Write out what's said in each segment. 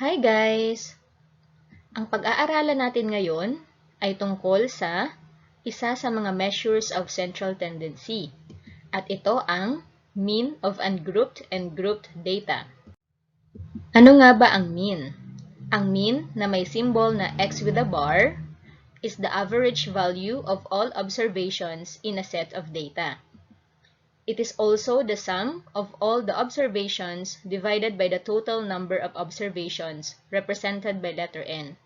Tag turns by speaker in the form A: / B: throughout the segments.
A: Hi guys! Ang pag-aaralan natin ngayon ay tungkol sa isa sa mga measures of central tendency at ito ang mean of ungrouped and grouped data. Ano nga ba ang mean? Ang mean na may symbol na x with a bar is the average value of all observations in a set of data. It is also the sum of all the observations divided by the total number of observations represented by letter n.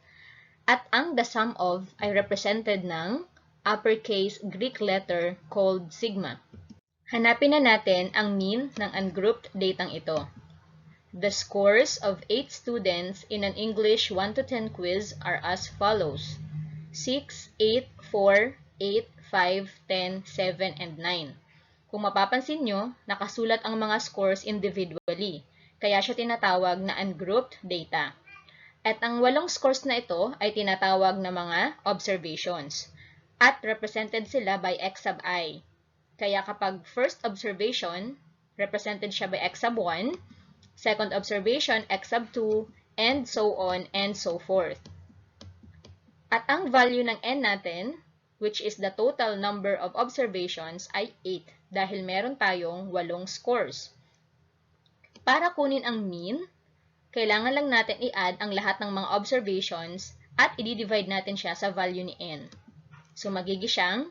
A: At ang the sum of ay represented ng uppercase Greek letter called sigma. Hanapin na natin ang mean ng ungrouped datang ito. The scores of 8 students in an English 1 to 10 quiz are as follows: 6, 8, 4, 8, 5, 10, 7, and 9. Kung mapapansin nyo, nakasulat ang mga scores individually, kaya siya tinatawag na ungrouped data. At ang 8 scores na ito ay tinatawag na mga observations, at represented sila by x sub I. Kaya kapag first observation, represented siya by x sub 1, second observation, x sub 2, and so on and so forth. At ang value ng n natin, which is the total number of observations, ay 8 dahil meron tayong 8 scores. Para kunin ang mean, kailangan lang natin i-add ang lahat ng mga observations at i-divide natin siya sa value ni n. So magiging siyang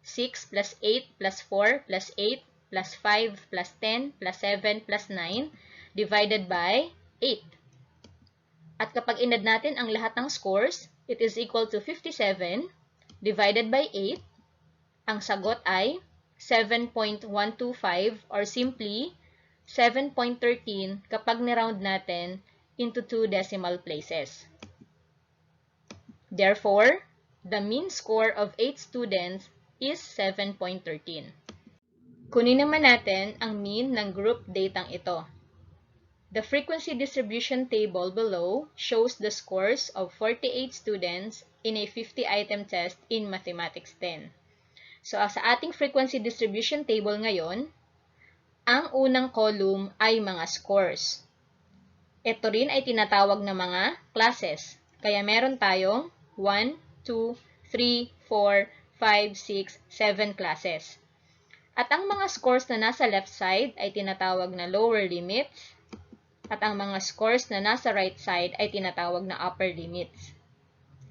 A: 6 plus 8 plus 4 plus 8 plus 5 plus 10 plus 7 plus 9 divided by 8. At kapag in-add natin ang lahat ng scores, it is equal to 57 divided by 8. Ang sagot ay 7.125 or simply 7.13 kapag ni-round natin into 2 decimal places. Therefore, the mean score of 8 students is 7.13. Kunin naman natin ang mean ng group datang ito. The frequency distribution table below shows the scores of 48 students in a 50-item test in Mathematics 10. So, sa ating frequency distribution table ngayon, ang unang column ay mga scores. Ito rin ay tinatawag na mga classes. Kaya meron tayong 1, 2, 3, 4, 5, 6, 7 classes. At ang mga scores na nasa left side ay tinatawag na lower limits. At ang mga scores na nasa right side ay tinatawag na upper limits.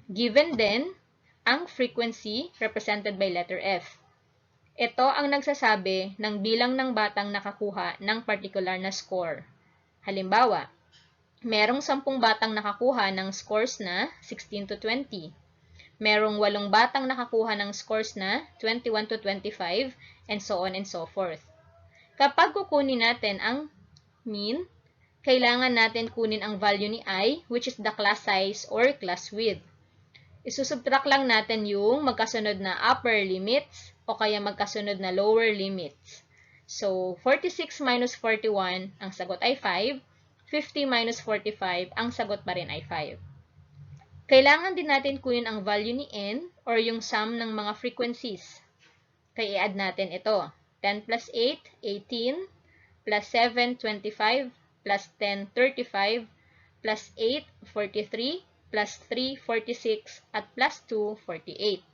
A: Given din ang frequency represented by letter F. Ito ang nagsasabi ng bilang ng batang nakakuha ng particular na score. Halimbawa, merong 10 batang nakakuha ng scores na 16 to 20. Merong 8 batang nakakuha ng scores na 21 to 25, and so on and so forth. Kapag kukunin natin ang mean, kailangan natin kunin ang value ni I, which is the class size or class width. Isusubtract lang natin yung magkasunod na upper limits o kaya magkasunod na lower limits. So, 46 minus 41, ang sagot ay 5. 50 minus 45, ang sagot pa rin ay 5. Kailangan din natin kunin ang value ni n or yung sum ng mga frequencies. Kaya i-add natin ito. 10 plus 8, 18, plus 7, 25, plus 10, 35, plus 8, 43, plus 3, 46, at plus 2, 48.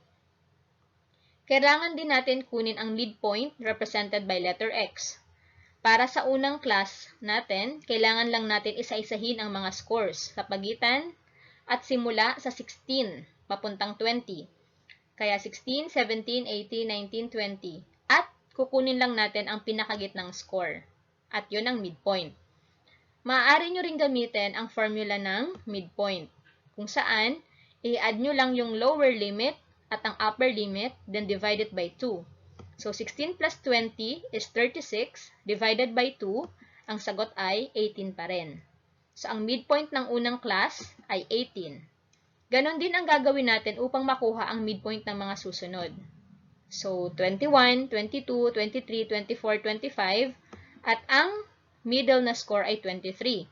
A: Kailangan din natin kunin ang midpoint represented by letter x. Para sa unang class natin, kailangan lang natin isa-isahin ang mga scores sa pagitan at simula sa 16 papuntang 20. Kaya 16, 17, 18, 19, 20. At kukunin lang natin ang pinakagitnang score. At yun ang midpoint. Maaari nyo ring gamitin ang formula ng midpoint, kung saan i-add nyo lang yung lower limit at ang upper limit, then divide it by 2. So, 16 plus 20 is 36, divided by 2, ang sagot ay 18 pa rin. So, ang midpoint ng unang class ay 18. Ganon din ang gagawin natin upang makuha ang midpoint ng mga susunod. So, 21, 22, 23, 24, 25, at ang middle na score ay 23.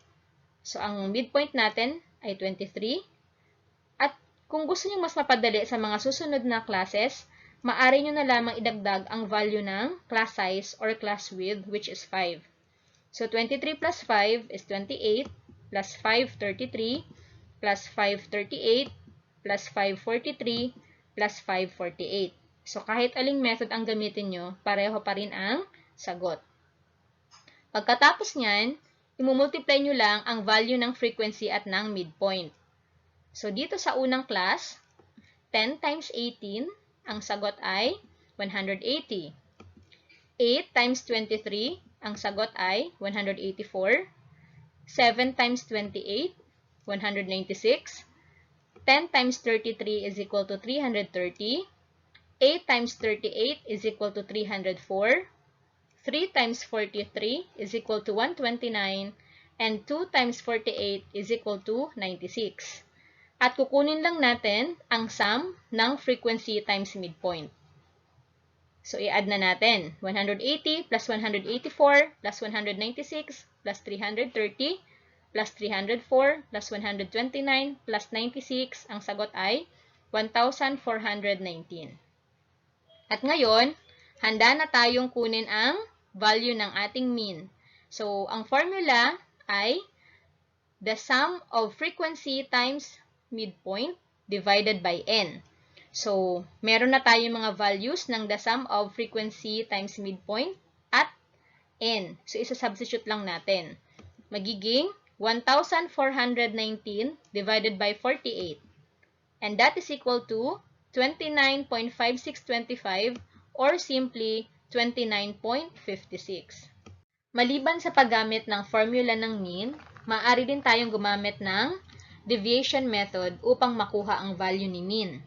A: So, ang midpoint natin ay 23. At kung gusto niyo mas mapadali sa mga susunod na classes, maaari nyo na lamang idagdag ang value ng class size or class width, which is 5. So, 23 plus 5 is 28. plus 533 plus 538 plus 543 plus 548. So, kahit aling method ang gamitin nyo, pareho pa rin ang sagot. Pagkatapos nyan, imumultiply nyo lang ang value ng frequency at ng midpoint. So, dito sa unang class, 10 times 18, ang sagot ay 180. 8 times 23, ang sagot ay 184. 7 times 28, 196. 10 times 33 is equal to 330. 8 times 38 is equal to 304. 3 times 43 is equal to 129. And 2 times 48 is equal to 96. At kukunin lang natin ang sum ng frequency times midpoint. So, i-add na natin. 180 plus 184 plus 196 plus 330 plus 304 plus 129 plus 96. Ang sagot ay 1,419. At ngayon, handa na tayong kunin ang value ng ating mean. So, ang formula ay the sum of frequency times midpoint divided by n. So, meron na tayong mga values ng the sum of frequency times midpoint at n. So, isa-substitute lang natin. Magiging 1,419 divided by 48. And that is equal to 29.5625 or simply 29.56. Maliban sa paggamit ng formula ng mean, maaari din tayong gumamit ng deviation method upang makuha ang value ni mean.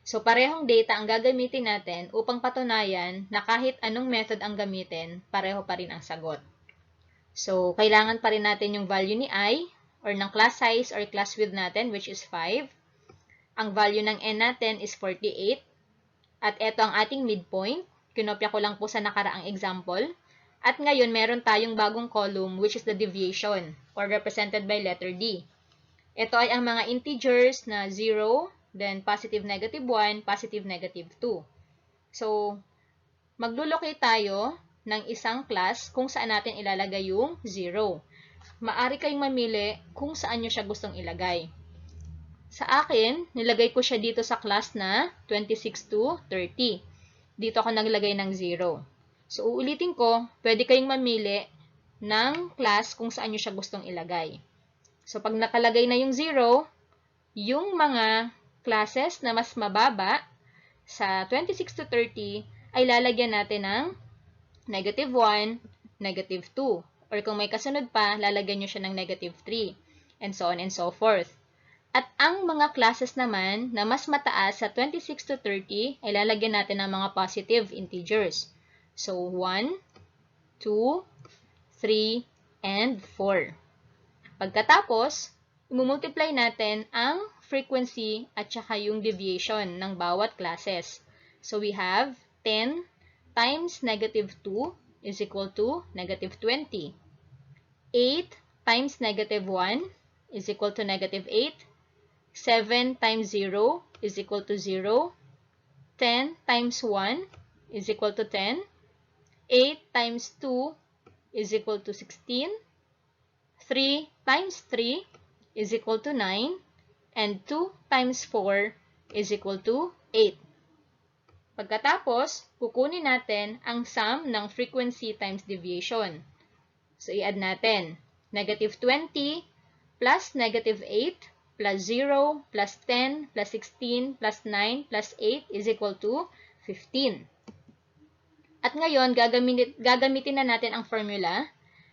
A: So, parehong data ang gagamitin natin upang patunayan na kahit anong method ang gamitin, pareho pa rin ang sagot. So, kailangan pa rin natin yung value ni I or ng class size or class width natin, which is 5. Ang value ng n natin is 48. At ito ang ating midpoint. Kinopya ko lang po sa nakaraang example. At ngayon, meron tayong bagong column, which is the deviation, or represented by letter D. Ito ay ang mga integers na 0, then positive negative 1, positive negative 2. So, maglulocate tayo ng isang class kung saan natin ilalagay yung 0. Maari kayong mamili kung saan nyo siya gustong ilagay. Sa akin, nilagay ko siya dito sa class na 26 to 30. Dito ako naglagay ng 0. So, uulitin ko, pwede kayong mamili ng class kung saan nyo siya gustong ilagay. So, pag nakalagay na yung 0, yung mga classes na mas mababa sa 26 to 30 ay lalagyan natin ng negative 1, negative 2. Or kung may kasunod pa, lalagyan nyo siya ng negative 3. And so on and so forth. At ang mga classes naman na mas mataas sa 26 to 30 ay lalagyan natin ng mga positive integers. So, 1, 2, 3, and 4. Pagkatapos, imumultiply natin ang frequency at saka yung deviation ng bawat classes. So, we have 10 times negative 2 is equal to negative 20. 8 times negative 1 is equal to negative 8. 7 times 0 is equal to 0. 10 times 1 is equal to 10. 8 times 2 is equal to 16. 3 times 3 is equal to 9. And 2 times 4 is equal to 8. Pagkatapos, kukunin natin ang sum ng frequency times deviation. So, i-add natin. Negative 20 plus negative 8 plus 0, plus 10, plus 16, plus 9, plus 8 is equal to 15. At ngayon, gagamitin na natin ang formula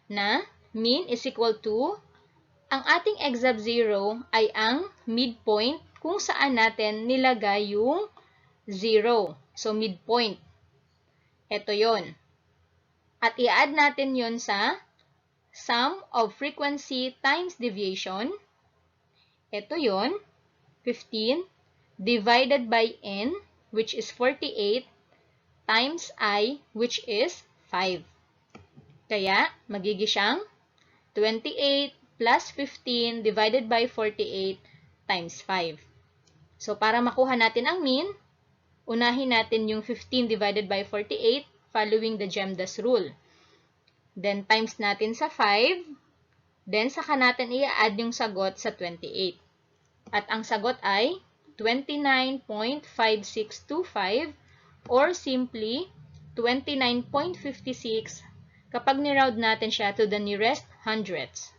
A: na mean is equal to, ang ating x-sub 0 ay ang midpoint kung saan natin nilagay yung 0. So, midpoint. Ito yon. At i-add natin yon sa sum of frequency times deviation. Ito yon, 15 divided by n, which is 48, times I, which is 5. Kaya, magiging siyang 28 plus 15 divided by 48 times 5. So, para makuha natin ang mean, unahin natin yung 15 divided by 48 following the GEMDAS rule. Then, times natin sa 5. Then, saka natin i-add yung sagot sa 28. At ang sagot ay 29.5625 or simply 29.56 kapag ni-round natin siya to the nearest hundredths.